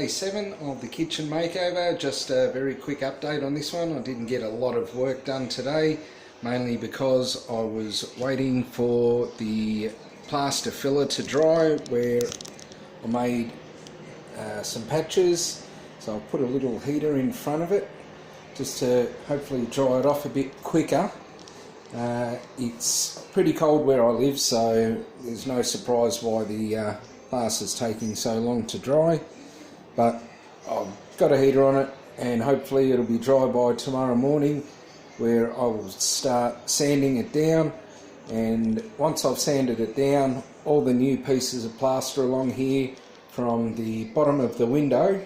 day 7 of the kitchen makeover. Just a very quick update on this one. I didn't get a lot of work done today, mainly because I was waiting for the plaster filler to dry, where I made some patches. So I'll put a little heater in front of it just to hopefully dry it off a bit quicker. It's pretty cold where I live, so there's no surprise why the plaster's taking so long to dry, but I've got a heater on it and hopefully it'll be dry by tomorrow morning, where I will start sanding it down. And once I've sanded it down, all the new pieces of plaster along here from the bottom of the window,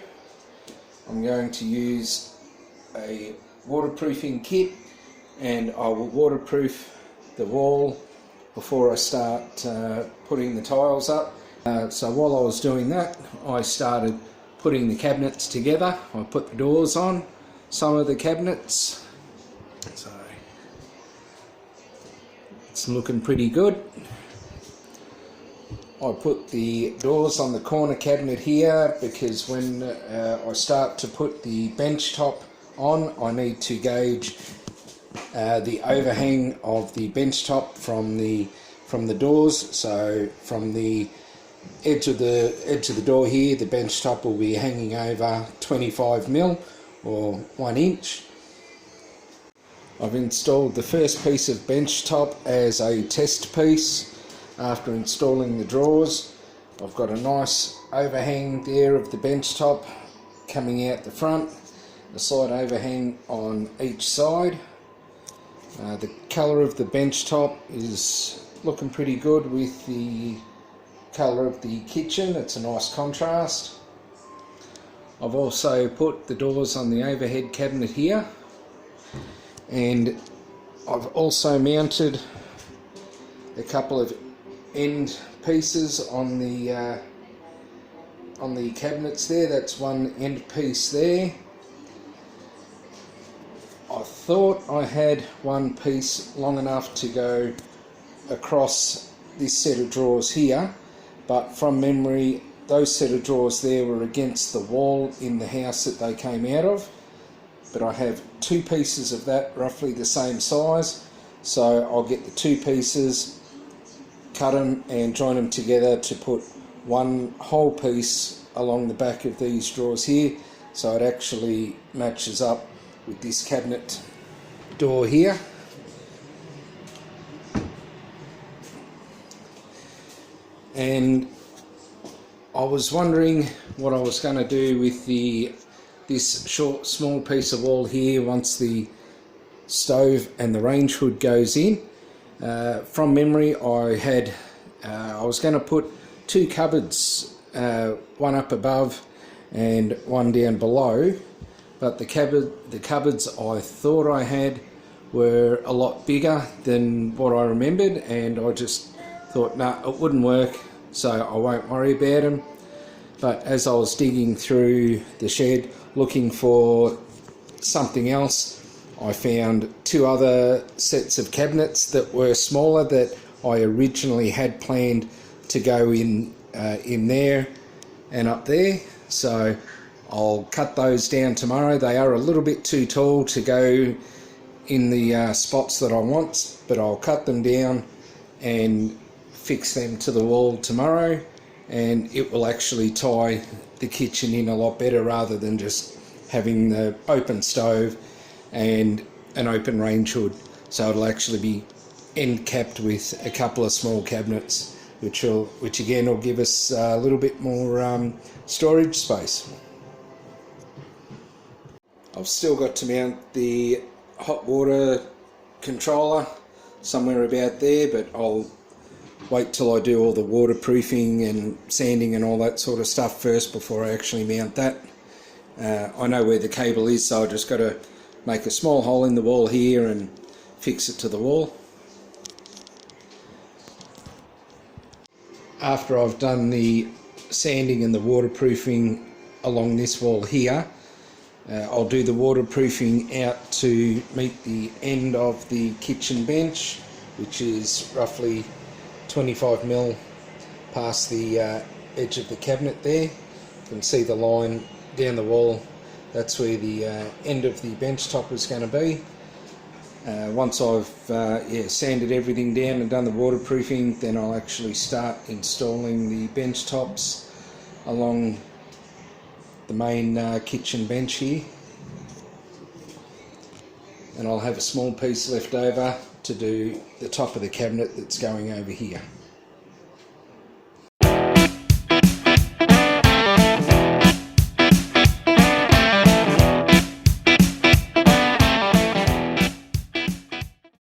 I'm going to use a waterproofing kit, and I will waterproof the wall before I start putting the tiles up. So while I was doing that, I started putting the cabinets together. I put the doors on some of the cabinets, so it's looking pretty good. I put the doors on the corner cabinet here because when I start to put the bench top on, I need to gauge the overhang of the bench top from the doors. So from the edge of the door here, the bench top will be hanging over 25mm or 1 inch. I've installed the first piece of bench top as a test piece. After installing the drawers, I've got a nice overhang there of the bench top coming out the front, a slight overhang on each side. The colour of the bench top is looking pretty good with the colour of the kitchen. It's a nice contrast. I've also put the doors on the overhead cabinet here, and I've also mounted a couple of end pieces on the cabinets there. That's one end piece there. I thought I had one piece long enough to go across this set of drawers here, but from memory those set of drawers there were against the wall in the house that they came out of. But I have 2 pieces of that roughly the same size, so I'll get the 2 pieces, cut them and join them together to put one whole piece along the back of these drawers here, so it actually matches up with this cabinet door here. And I was wondering what I was going to do with this small piece of wall here once the stove and the range hood goes in. From memory, I was going to put 2 cupboards, one up above and one down below, but the cupboards I thought I had were a lot bigger than what I remembered, and I just thought, nah, it wouldn't work, so I won't worry about them. But as I was digging through the shed looking for something else, I found 2 other sets of cabinets that were smaller that I originally had planned to go in there and up there. So I'll cut those down tomorrow. They are a little bit too tall to go in the spots that I want, but I'll cut them down and fix them to the wall tomorrow, and it will actually tie the kitchen in a lot better rather than just having the open stove and an open range hood. So it'll actually be end capped with a couple of small cabinets, which again will give us a little bit more storage space. I've still got to mount the hot water controller somewhere about there, but I'll wait till I do all the waterproofing and sanding and all that sort of stuff first before I actually mount that. I know where the cable is, so I just got to make a small hole in the wall here and fix it to the wall. After I've done the sanding and the waterproofing along this wall here, I'll do the waterproofing out to meet the end of the kitchen bench, which is roughly 25mm past the edge of the cabinet there. You can see the line down the wall. That's where the end of the bench top is going to be. Once I've sanded everything down and done the waterproofing, then I'll actually start installing the bench tops along the main kitchen bench here. And I'll have a small piece left over to do the top of the cabinet that's going over here.